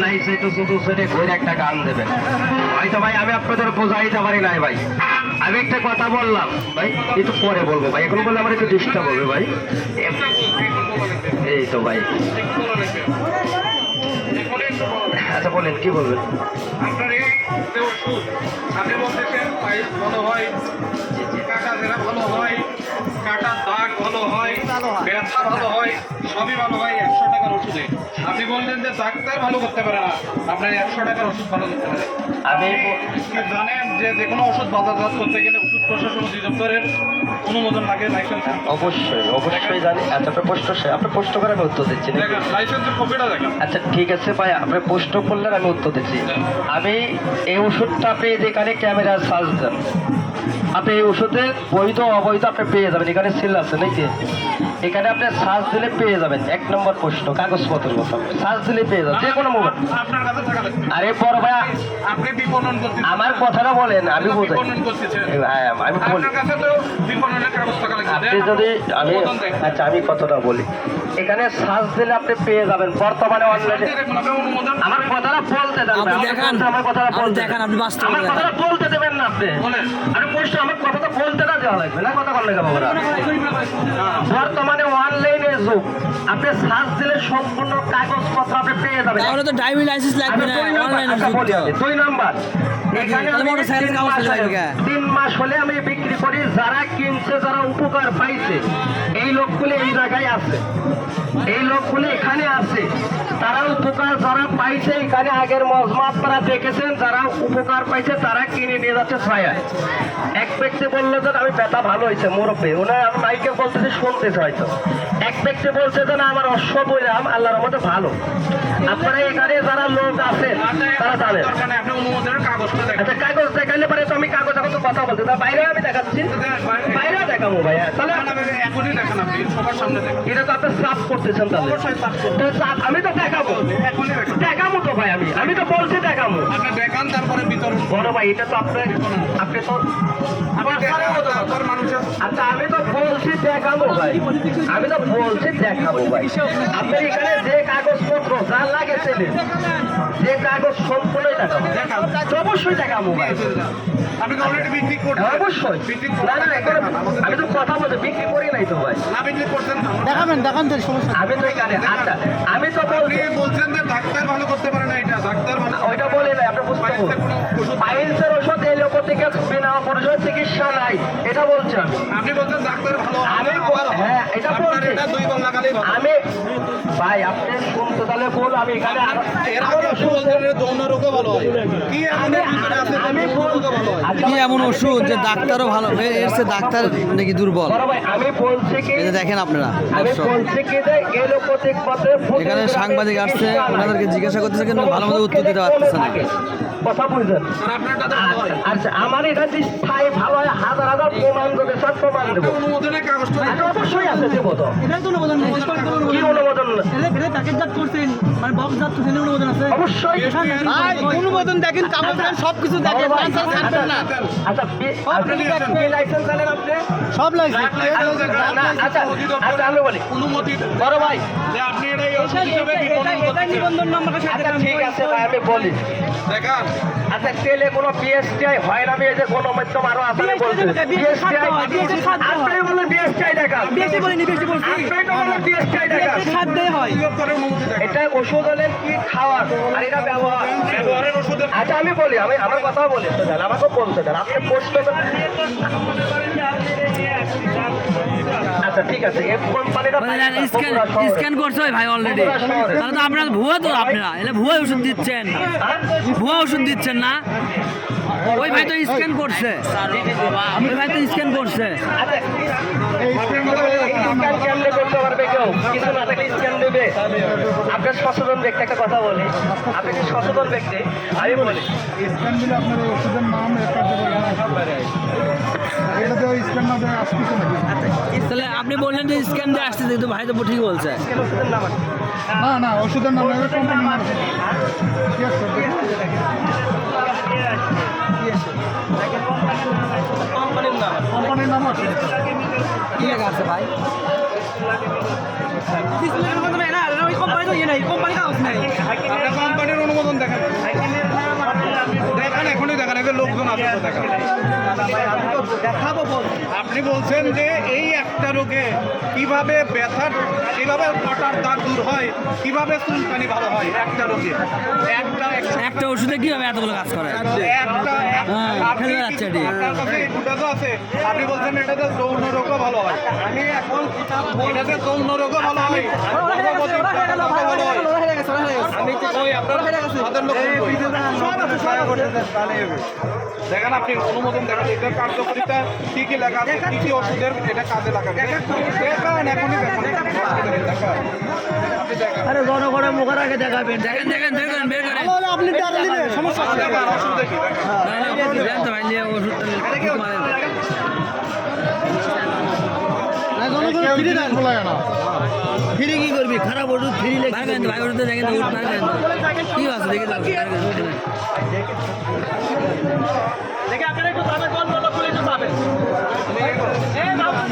লাইছে তো শুধু শুনে ঘুরে একটা গান দেবেন হয়তো ভাই। আমি আপনাদের বোঝাইতে পারি নাই ভাই। আমি একটা কথা বললাম ভাই, একটু পরে বলবো ভাই, এখন বললে আমার একটু ডিস্টার্ব হবে ভাই। এই তো ভাই, আচ্ছা বলেন কি বলবেন। আপনার এই যে ওষুধ আপনি বলতেছেন পাইপ ভালো হয়, কাটা জেরা ভালো হয়, কাটার দাগ ভালো হয়, ব্যথা ভালো হয়, সবই ভালো হয় 100 টাকার ওষুধে। আপনি বললেন যে ডাক্তার ভালো করতে পারে না, আপনার 100 টাকার ওষুধ ভালো করতে পারে। আমি আপনি জানেন যে কোনো ওষুধ বাজারজাত করতে গেলে ওষুধ প্রশাসন অধিদপ্তরের অনুমোদন লাগে, লাইসেন্স। অবশ্যই অবশ্যই জানি। আচ্ছা আপনার আপনার প্রশ্ন করে আমি উত্তর দিচ্ছি। দেখেন লাইসেন্সের কপিটা দেখেন। আচ্ছা ঠিক আছে ভাই, আপনি প্রশ্ন করলেন আমি উত্তর দিচ্ছি। আমি এই ওষুধটা আপনি যেখানে ক্যামেরা সার্চ দেন, আপনি এই ওষুধে বৈধ অবৈধ আপনি পেয়ে যাবেন। এখানে সিল আছে নাকি, এখানে আপনি সার্চ দিলে পেয়ে যাবেন। 1 নম্বর প্রশ্ন কাগজপত্রের কথা, সার্চ দিলে পেয়ে যাবেন যে কোনো মোবাইল। আপনার কাছে থাকা লাগবে। আরে বড় ভাই আপনি বিপণন করতে, আমার কথাটা বলেন, আমি বুঝাই। বিপণন করতেছেন, হ্যাঁ আমি বলি। আপনার কাছে তো বিপণনের কাগজ থাকা লাগবে। আপনি যদি আমি আচ্ছা আমি কথাটা বলি, এখানে সার্চ দিলে আপনি পেয়ে যাবেন বর্তমানে অনলাইনে। আমার কথাটা বলতে দেন, আমার কথাটা বলতে দেন, আপনি বাস্তব আমার কথাটা বলতে দেবেন না আপনি। আমি প্রশ্ন আমার কথাটা বলতে না দেওয়া লাগবে না, কথা বললে কেমন ওরা। বর্তমানে অনলাইনে যুগ, আপনি সার্চ দিলে সম্পূর্ণ কাগজপত্র আপনি পেয়ে যাবেন। তাহলে তো ড্রাইভিং লাইসেন্স লাগবে না, অনলাইনে আচ্ছা বলি আমি 2 নাম্বার, এখানে তাহলে মোটরসাইকেল কাগজ লাগবে। 3 মাস হলে আমি বিক্রি করি, যারা কিনছে যারা উপকার পাইছে এই লোকগুলো এই জায়গায় আছে, এই লোকগুলো এখানে আছে, তারা উপকার যারা পাইছে এখানে আগের মজমা আপনারা দেখেছেন, যারা উপকার পাইছে তারা কিনে নিয়ে যাচ্ছে ছায়ায়। এক ব্যক্তি বললো যে আমি ব্যথা ভালো হয়েছে মোরপে, ওনার আমি মাইকে বলতেছি শুনতেছে হয়তো। এক ব্যক্তি বলছে যে না আমার অশ্ব বললাম আল্লাহর মধ্যে ভালো। আপনারা এখানে যারা লোক আছে তারা জানেন। আপনি অনুমোদনের কাগজটা দেখেন। আচ্ছা কাগজ দেখাইলে পরে তো আমি কাগজ এখন তো কথা বলতে, তা বাইরে আমি দেখাচ্ছি, বাইরে দেখাবো ভাইয়া। তাহলে এখনই দেখেন, আপনি সবার সামনে দেখেন। এটা তো আপনি সাফ করতেছেন, তাহলে অবশ্যই সাফ করুন। তো আমি তো দেখাবো, এখনই দেখেন। দেখাবো তো ভাই, আমি তো বলছি দেখাবো। আপনি দেখান, তারপরে বিতরণ করুন। বড় ভাই এটা তো আপনি তো তারপর মানুষের আচ্ছা আমি তো বলছি দেখাবো ভাই, আমি তো বলছি দেখাবো ভাই। আপনার এখানে যে কাগজপত্র যা লাগে ছেলে, যে কাগজ সম্পূর্ণই দেখাবো, অবশ্যই দেখাবো ভাই। আপনি তো অলরেডি বিক্রি করছেন। অবশ্যই বিক্রি না না এখন আমি তো কথা বলতে বিক্রি করি নাই তো ভাই, না বিক্রি করছেন না। দেখান তো সমস্যা। আমি তো এখানে আচ্ছা আমি তো আপনি বলছি বলছেন যে ডাক্তার ভালো করতে পারে না, এটা ডাক্তার ভালো ওইটা বলে নাই, আপনি বুঝতে পারবেন। পাইলসের ওষুধ এই লোক থেকে বিনা পরিচয় চিকিৎসা নাই, এটা বলছি আমি। আপনি বলছেন ডাক্তার ভালো আমি হ্যাঁ এটা বলছি এটা 2 বার লাগালেই ভালো। আমি ভাই আপনি শুনতে তাহলে বল, আমি এখানে এর আগে আপনি বলছেন যে যৌন রোগও ভালো হয়। কি এমন এর ভিতরে আছে আমি যৌন রোগও ভালো হয়? আচ্ছা, কি এমন ওষুধ যে ডাক্তারও ভালো, এর সে ডাক্তার নাকি দুর্বল? বড় ভাই আমি বলছি কি, এই যে দেখেন আপনারা আমি দর্শক, বলছি কি যে এলোপ্যাথিক পথে এখানে সাংবাদিক আসছে, ওনাদেরকে জিজ্ঞাসা করতেছে কিন্তু ভালো মতো উত্তর দিতে পারতেছে না। কথা বুঝলেন। আর আপনারটা তো ভালো হয়। আচ্ছা আমার এটা যে স্থায়ী ভালো হয়, হাজার হাজার প্রমাণ দেবে, সব প্রমাণ দেবো। অনুমোদনের কাগজটা আচ্ছা, অবশ্যই আছে দেবো তো। এটাই তো অনুমোদন কি অনুমোদন? এটা প্যাকেটজাত করছেন, মানে বক্সজাত করছেন, অনুমোদন আছে। অবশ্যই অনুমোদন দেখেন, কাগজ দেন, সবকিছু দেখেন, লাইসেন্স ছাড়বেন না। আচ্ছা আপনি লাইসেন্স জানেন আপনি? সব লাইসেন্স। আচ্ছা আচ্ছা আমি বলি অনুমতি বড় ভাই, যে আপনি এটা এই ওষুধ হিসেবে বিপণন এটা করতেছেন। নিবন্ধন নাম্বার আচ্ছা ঠিক আছে ভাই আমি বলি। দেখান। আচ্ছা তেলে কোনো বিএসটিআই হয় না, আমি এই যে গণমাধ্যম আরো আছে আমি বলছি বিএসটিআই, আপনি বলেন বিএসটিআই দেখা, বেশি বলিনি, বেশি বলছি। আপনি তো বলেন বিএসটিআই দেখা। খাদ্যে হয়। অধিদপ্তরের অনুমতি দেখান। এটা ওষুধ হলেন কি খাওয়ার আর এটা ব্যবহার। ব্যবহারের ওষুধের আচ্ছা আমি বলি, আমি আমার কথা বলি তো দেন, আমাকে বলতে দেন, আপনি প্রশ্ন আচ্ছা ঠিক আছে এই কোম্পানিটা স্ক্যান করছে ওই ভাই অলরেডি, তাহলে তো আপনারা ভুয়া, তো আপনারা এলে ভুয়া ওষুধ দিচ্ছেন, ভুয়া ওষুধ দিচ্ছেন না? ওই ভাই তো স্ক্যান করছে, ওই ভাই তো স্ক্যান করছে। আচ্ছা স্ক্যান কেমনে করতে পারবে কেউ? কিছু না থাকলে স্ক্যান দেবে? আপনার সচেতন ব্যক্তি একটা কথা বলি, আপনি কি সচেতন ব্যক্তি? আমি বলি স্ক্যান দিলে আপনার এই ওষুধের নাম এটাতে ওই স্ক্যান না দেওয়া আসতেছে নাকি? তাহলে আপনি বললেন যে স্ক্যান দিয়ে আসতেছে, কিন্তু ভাই তো ঠিক বলছে। কেন ওষুধের নাম আছে? না ওষুধের নাম এটা কোম্পানির নাম কি আছে? কোম্পানির নাম কোম্পানির নাম আছে। কি লেখা আছে ভাই? ওই কোম্পানি তো ইয়ে নাই, কোম্পানি কাগজ নাই। আপনার কোম্পানির অনুমোদন অনুমোদন দেখেন দেখেন এখনই দেখেন এদের লোকজন আছে তো দেখেন আপনি বলছেন যে এই একটা রোগে কিভাবে ব্যথার কিভাবে কাটার দাগ দূর হয় কিভাবে চুলকানি ভালো হয় একটা রোগে একটা ওষুধে কিভাবে এতগুলো কাজ করে আপনি ফেলে যাচ্ছে এটি। আপনার কাছে এই দুটো তো আছে আপনি বলছেন এটাতে যৌন রোগও ভালো হয় আমি এখন এটাতে যৌন রোগও ভালো হয় গর্ভবতী রোগও ভালো হয় আমি তো কই আপনার তাদের লোক দেখেন আপনি অনুমোদন দেখেন এটার কার্যকারিতা কি কি লেখা আছে কি কি ওষুধের এটা কাজে লাগাবে দেখেন এখনই দেখেন আরে জনগণের মুখের আগে দেখাবেন দেখেন দেখেন দেখেন বের করেন তাহলে আপনি টাকা দিলে সমস্যা আছে। দেখেন ওষুধ দেখি দেন তো ভাই নিয়ে ওষুধটা মারেন না, জনগণ ফিরে দেন। ফ্রি কি করবি খারাপ ওষুধ ফ্রি লেগে ভাই ওষুধ দেখেন তো ওষুধ মারেন কি আছে দেখে দাও দেখে আপনারা একটু যাবেন কোন লোক বলে একটু যাবেন এই বাবা